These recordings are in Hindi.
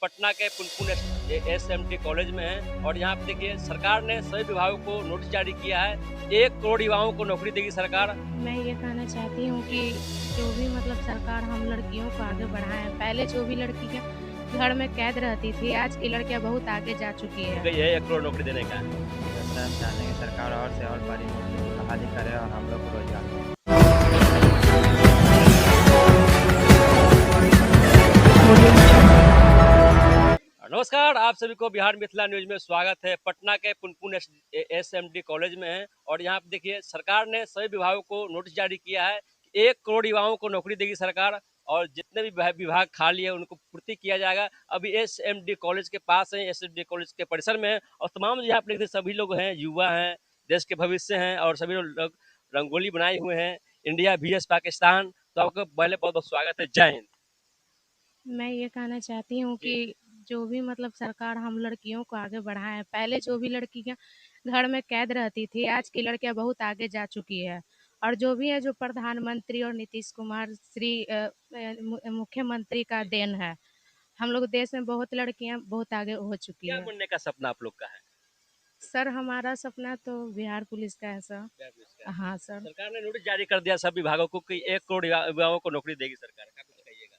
पटना के पुनपुन एसएमटी कॉलेज में हैं और यहाँ पे देखिए सरकार ने सभी विभागों को नोटिस जारी किया है। 1 करोड़ युवाओं को नौकरी देगी सरकार। मैं ये कहना चाहती हूँ कि जो भी सरकार हम लड़कियों को आगे बढ़ाएं। पहले जो भी लड़कियां घर में कैद रहती थी, आज की लड़कियां बहुत आगे जा चुकी है। गई है 1 करोड़ नौकरी देने का। जैसे हम चाहते हैं कि सरकार और से और बड़ी नौकरी की बहाली करे और हम लोग को रोजगार मिले। नमस्कार, आप सभी को बिहार मिथिला न्यूज में स्वागत है। पटना के पुनपुन एसएमटी कॉलेज में है और यहाँ पे देखिए सरकार ने सभी विभागों को नोटिस जारी किया है कि 1 करोड़ युवाओं को नौकरी देगी सरकार और जितने भी विभाग खाली है उनको पूर्ति किया जाएगा। अभी एसएमटी कॉलेज के पास है, एसएमटी कॉलेज के परिसर में है और तमाम यहाँ पे देखिए सभी लोग हैं, युवा हैं, देश के भविष्य हैं और सभी लोग रंगोली बनाए हुए हैं, इंडिया VS पाकिस्तान। तो आपका पहले बहुत बहुत स्वागत है। जय हिंद। मैं ये कहना चाहती हूँ कि जो भी सरकार हम लड़कियों को आगे बढ़ाएं। पहले जो भी लड़कियां घर में कैद रहती थी, आज की लड़कियां बहुत आगे जा चुकी है। और जो भी है, जो प्रधानमंत्री और नीतीश कुमार श्री मुख्यमंत्री का देन है। हम लोग देश में बहुत लड़कियां बहुत आगे हो चुकी क्या है। बनने का सपना आप लोग का है? सर, हमारा सपना तो बिहार पुलिस का है सर। बिहार पुलिस का। हाँ सर। सरकार ने नोटिस जारी कर दिया सब विभागों को कि 1 करोड़ युवाओं को नौकरी देगी सरकार। क्या कुछ कहिएगा?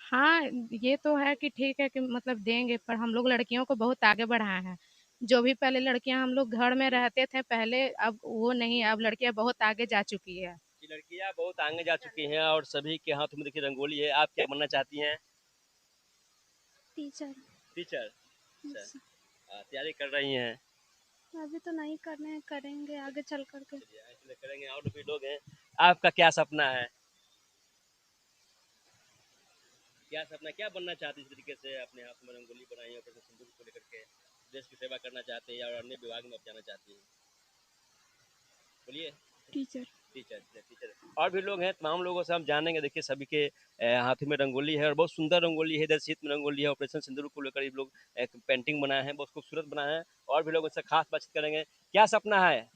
हाँ, ये तो है कि ठीक है कि देंगे, पर हम लोग लड़कियों को बहुत आगे बढ़ाए हैं। जो भी पहले लड़कियां हम लोग घर में रहते थे पहले, अब वो नहीं, अब लड़कियां बहुत आगे जा चुकी है। कि लड़कियां बहुत आगे जा चुकी हैं और सभी के हाथ में देखिए रंगोली है। आप क्या बनना चाहती हैं? टीचर। टीचर। अच्छा। यस। तैयारी कर रही हैं? अभी तो नहीं करने हैं, करेंगे आगे चल करके। चलिए ऐसे करेंगे। और भी लोग हैं। आपका क्या सपना है? क्या सपना, क्या बनना चाहती है? इस तरीके से अपने हाथ में रंगोली बनाई और सिंदूर को लेकर के देश की सेवा करना चाहते हैं या अन्य विभाग में जाना चाहती हैं? बोलिए। टीचर। Teacher teacher. और भी लोग हैं, तमाम लोगों से हम जानेंगे। देखिए सभी के हाथ में रंगोली है और बहुत सुंदर रंगोली है। इधर शीत में रंगोली है। ऑपरेशन सिंदूर को लेकर ये लोग एक पेंटिंग बनाए हैं, बहुत खूबसूरत बनाए हैं। और भी लोग उससे खास बातचीत करेंगे। क्या सपना है?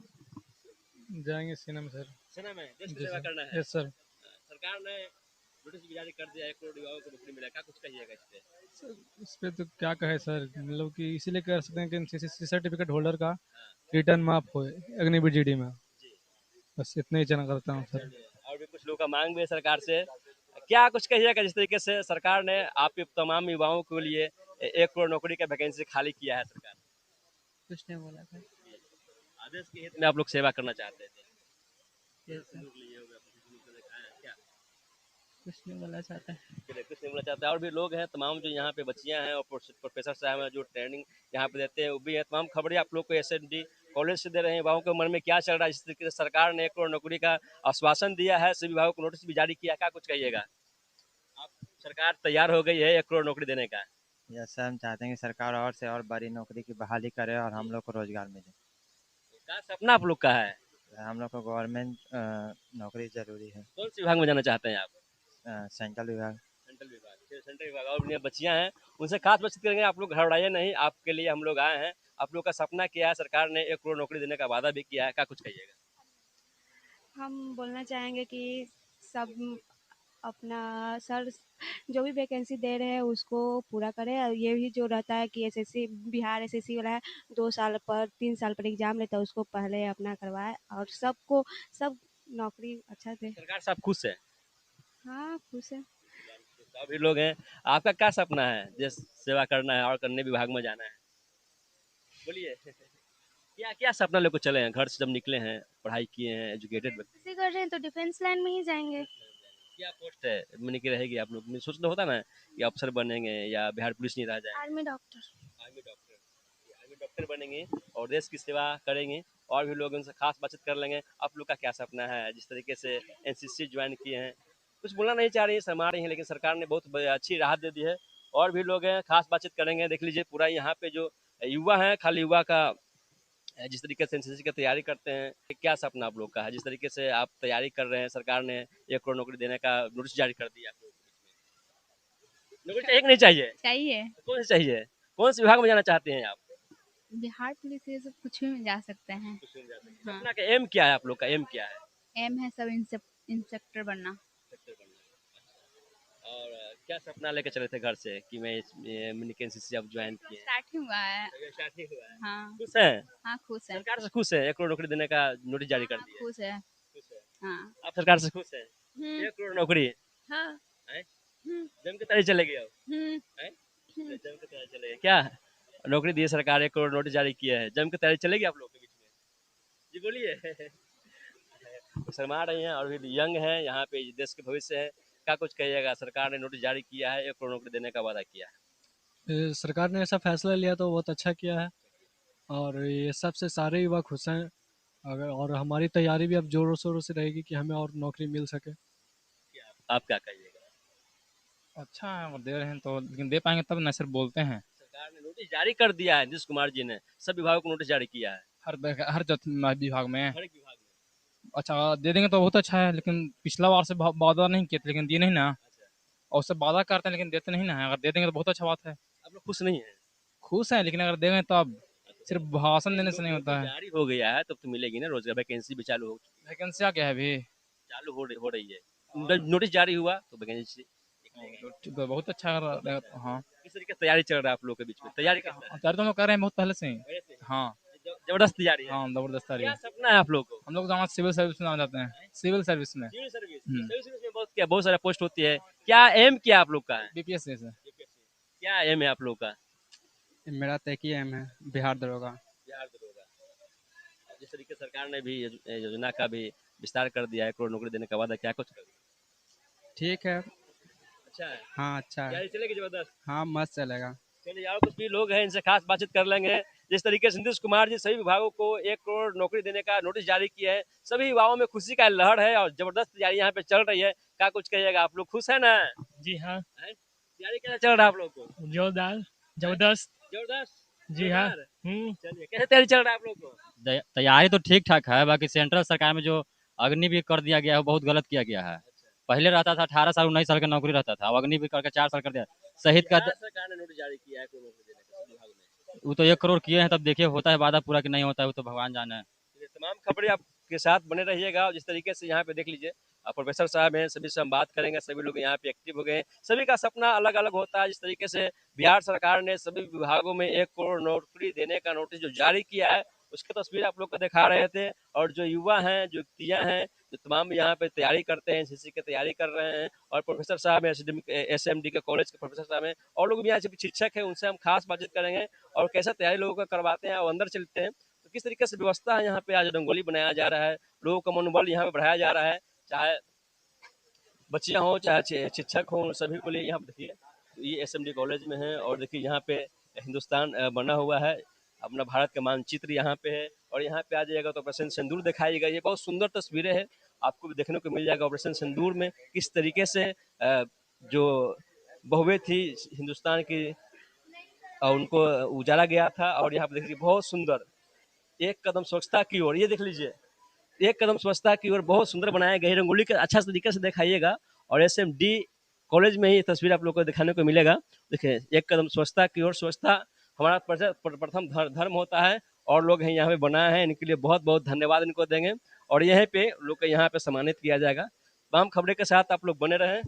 जाएंगे सेना में सर। सेना में देश की जी सेवा सर। करना है। Yes sir. सरकार ने नोटिस भी जारी कर दिया 1 करोड़ युवाओं को नौकरी मिला। क्या कुछ कहिएगा इस पे? सर इस पे तो क्या कहे सर, मतलब कि इसीलिए कर सकते हैं कि एनसीसी सर्टिफिकेट होल्डर का हाँ। रिटर्न माफ हो अग्निवीर GD में। जी। बस इतना ही जना करता हूँ सर। चलिए, और भी कुछ लोगों का मांग भी है सरकार से। क्या कुछ कहिएगा जिस तरीके से सरकार ने आप तमाम युवाओं के लिए 1 करोड़ नौकरी का वैकेंसी खाली किया है सरकार? कुछ नहीं बोला था। आदेश के हित में आप लोग सेवा करना चाहते थे। ये सर, सिंदूर लिए होगा, अपने सिंदूर से दिखाया, क्या? कुछ नहीं बोला चाहता है। चलिए, कुछ नहीं बोलना चाहते हैं। और भी लोग हैं, तमाम जो यहाँ पे बच्चियाँ हैं और प्रोफेसर साहब हैं जो ट्रेनिंग यहाँ पे देते हैं, वो भी है। तमाम खबरें आप लोग को SMD कॉलेज से दे रहे हैं। युवाओं के मन में क्या चल रहा है? जिस तरीके से सरकार ने 1 करोड़ नौकरी का आश्वासन दिया है, सभी विभागों को नोटिस भी जारी किया। क्या कुछ कहिएगा? आप सरकार तैयार हो गई है 1 करोड़ नौकरी देने का। जैसे हम चाहते हैं कि सरकार और से और बड़ी नौकरी की बहाली करे और हम लोग को रोजगार मिले। क्या सपना आप लोग का है? हम लोग को गवर्नमेंट नौकरी जरूरी है। कौन से विभाग में जाना चाहते हैं आप? सेंट्रल विभाग। सेंट्रल विभाग। फिर सेंट्रल विभाग। और भी बच्चियाँ हैं, उनसे खास बातचीत करेंगे। आप लोग घबराइए नहीं, आपके लिए हम लोग आए हैं। आप लोग का सपना क्या है? सरकार ने 1 करोड़ नौकरी देने का वादा भी किया है। क्या कुछ कहिएगा? हम बोलना चाहेंगे कि सब अपना सर जो भी वैकेंसी दे रहे हैं उसको पूरा करें। और ये भी जो रहता है कि SSC बिहार SSC वाला है, 2 साल पर 3 साल पर एग्जाम लेता है, उसको पहले अपना करवाए और सबको सब नौकरी अच्छा दे। सरकार साहब खुश है? हाँ, खुश है। अभी लोग हैं। आपका क्या सपना है? देश सेवा करना है और अन्य विभाग में जाना है? बोलिए। क्या क्या सपना लेकर चले हैं? घर से जब निकले हैं, पढ़ाई किए हैं, एजुकेटेड व्यक्ति। SSC कर रहे हैं तो डिफेंस लाइन में ही जाएंगे। क्या पोस्ट है मैंने की रहेगी आप लोग में? सोचना होता ना कि अफसर बनेंगे या बिहार पुलिस नहीं रह जाएंगे। Army doctor. Army doctor. Army doctor बनेंगे और देश की सेवा करेंगे। और भी लोग उनसे खास बातचीत कर लेंगे। आप लोग का क्या सपना है? जिस तरीके से एनसीसी ज्वाइन किए हैं, कुछ बोलना नहीं चाह रही है, शर्मा रही हैं, लेकिन सरकार ने बहुत अच्छी राहत दे दी है। और भी लोग हैं, खास बातचीत करेंगे। देख लीजिए पूरा यहाँ पे जो युवा है, खाली युवा का जिस तरीके से एनसीसी की तैयारी करते हैं, क्या सपना आप लोग का है? जिस तरीके से आप तैयारी कर रहे हैं, सरकार ने 1 करोड़ नौकरी देने का नोटिस जारी कर दिया। आप लोगों को नौकरी चाहिए कि नहीं चाहिए? चाहिए। कौन सी चाहिए? कौन से विभाग में जाना चाहते हैं आप? बिहार पुलिस ये सब कुछ भी में जा सकते हैं। कुछ नहीं जा सकते। हाँ। सपना का एम क्या है? आप लोग का एम क्या है? एम है सब इंस्पेक्टर बनना। सेक्टर बनना। और क्या सपना लेके चले थे घर से कि मैं मिनी एनसीसी अब ज्वाइन किए? स्टार्ट ही हुआ है। अभी स्टार्ट ही हुआ है। हाँ खुश हैं? हाँ खुश है। सरकार से खुश हैं? 1 करोड़ नौकरी देने का नोटिस जारी कर हाँ, दिया है। खुश है। खुश है। हाँ आप सरकार से खुश हैं? हम्म 1 करोड़ नौकरी हाँ हैं? हम्म जम के तैयारी चलेगी अब? हम्म हैं? जम के तैयारी चलेगी क्या? नौकरी दी है सरकार, 1 करोड़ नोटिस जारी किया है, जम के तैयारी चलेगी आप लोग के बीच में? जी बोलिए। शर्मा रही हैं और भी यंग हैं, यहाँ पे देश के भविष्य है। क्या कुछ कहिएगा? सरकार ने नोटिस जारी किया है, 1 करोड़ नौकरी देने का वादा किया है। सरकार ने ऐसा फैसला लिया तो बहुत अच्छा किया है, और ये सबसे सारे युवा खुश हैं। अगर और हमारी तैयारी भी अब जोरों शोरों से रहेगी कि हमें और नौकरी मिल सके। आप क्या कहिएगा? अच्छा है, वो दे रहे हैं तो, लेकिन दे पाएंगे तब ना, सिर्फ बोलते हैं। सरकार ने नोटिस जारी कर दिया है, नीतीश कुमार जी ने सब विभागों को नोटिस जारी किया है, हर विभाग में। हर एक विभाग में। अच्छा दे देंगे तो बहुत अच्छा है, लेकिन पिछला बार से वादा नहीं किए थे, लेकिन दिए नहीं ना। और उससे वादा करते हैं लेकिन देते नहीं ना, अगर दे देंगे तो बहुत अच्छा बात है। आप लोग खुश नहीं है? खुश हैं, लेकिन अगर देंगे तो अब सिर्फ भाषण देने से नहीं होता है। जारी हो गया है तब तो मिलेगी ना, रोजगार वैकेंसी भी चालू हो वैकेंसी आ गया है अभी, चालू हो रही है। नोटिस जारी हुआ तो वैकेंसी तो बहुत अच्छा रहेगा। हाँ किस तरीके से तैयारी चल रहा है आप लोग के बीच में? तैयारी कैसा है? तैयारी तो हम लोग कर रहे हैं बहुत पहले से ही। पहले से? हाँ जबरदस्त तैयारी है। हाँ जबरदस्त तैयारी क्या है। सपना है आप लोग को? हम लोग जाना सिविल सर्विस में जाना चाहते हैं, सिविल सर्विस में। Civil service. हम्म। सिविल सर्विस में बहुत सारा पोस्ट होती है, क्या एम क्या आप लोग का है? बीपीएससी से। क्या एम है आप लोग का? मेरा तय एम है बिहार दरोगा। बिहार दरोगा। जिस तरीके से सरकार ने भी योजना का भी विस्तार कर दिया है, 1 करोड़ नौकरी देने का वादा, क्या कुछ कर दिया? ठीक है। अच्छा है, हाँ अच्छा है। तैयारी चलेगी जबरदस्त। हाँ मस्त चलेगा। चलिए और कुछ भी लोग हैं, इनसे खास बातचीत कर लेंगे। जिस तरीके से नीतीश कुमार जी सभी विभागों को 1 करोड़ नौकरी देने का नोटिस जारी किया है, सभी युवाओं में खुशी का लहर है और जबरदस्त तैयारी यहाँ पे चल रही है। क्या कुछ कहिएगा? आप लोग खुश है ना? जी हाँ, तैयारी कैसा चल रहा है आप लोग को? जोरदार, जबरदस्त। जबरदस्त। जी हाँ। जोरदार? चलिए कैसे तैयारी चल रहा है आप लोग को? तैयारी तो ठीक ठाक है, बाकी सेंट्रल सरकार में जो अग्निवीर कर दिया गया है वो बहुत गलत किया गया है। पहले रहता था 18 साल 19 साल का नौकरी रहता था, अब अग्निवीर करके 4 साल कर दिया। शहीद का बिहार सरकार ने नोटिस जारी किया है 1 करोड़ नौकरी देने का सभी विभाग में। वो तो 1 करोड़ किए हैं, तब देखिए होता है वादा पूरा कि नहीं होता है, वो तो भगवान जाने है। ये तमाम खबरें आपके साथ बने रहिएगा। और जिस तरीके से यहाँ पे देख लीजिए, प्रोफेसर साहब हैं, सभी से हम बात करेंगे, सभी लोग यहाँ पे एक्टिव हो गए हैं। सभी का सपना अलग अलग होता है। जिस तरीके से बिहार सरकार ने सभी विभागों में 1 करोड़ नौकरी देने का नोटिस जो जारी किया है, उसकी तस्वीर आप लोग को दिखा रहे थे। और जो युवा हैं, जो युवतियाँ हैं, जो तमाम यहाँ पे तैयारी करते हैं, एनसीसी की तैयारी कर रहे हैं, और प्रोफेसर साहब हैं, एसएमडी के कॉलेज के प्रोफेसर साहब हैं, और लोग भी यहाँ से शिक्षक हैं, उनसे हम खास बातचीत करेंगे और कैसा तैयारी लोगों का करवाते हैं। और अंदर चलते हैं तो किस तरीके से व्यवस्था है यहाँ पे। आज रंगोली बनाया जा रहा है, लोगों का मनोबल यहाँ पे बढ़ाया जा रहा है, चाहे बच्चियाँ हों चाहे शिक्षक हों, सभी को लिए यहाँ पे देखिए ये एसएमडी कॉलेज में है। और देखिए यहाँ पे हिंदुस्तान बना हुआ है, अपना भारत का मानचित्र यहाँ पे है। और यहाँ पे आ जाइएगा तो ऑपरेशन सिंदूर दिखाई गई है, बहुत सुंदर तस्वीरें हैं, आपको भी देखने को मिल जाएगा। ऑपरेशन सिंदूर में किस तरीके से जो बहुएं थी हिंदुस्तान की, उनको उजाला गया था। और यहाँ पे देखिए बहुत सुंदर एक कदम स्वच्छता की ओर, ये देख लीजिए, एक कदम स्वच्छता की ओर, बहुत सुंदर बनाया गया है। रंगोली का अच्छा तरीके से दिखाइएगा। और एसएमडी कॉलेज में ही तस्वीर आप लोग को दिखाने को मिलेगा। देखिए एक कदम स्वच्छता की ओर, स्वच्छता हमारा प्रथम धर्म होता है। और लोग हैं यहाँ पे बनाए हैं, इनके लिए बहुत बहुत धन्यवाद इनको देंगे। और यहीं पे लोग को यहाँ पे सम्मानित किया जाएगा। तमाम खबरें के साथ आप लोग बने रहें।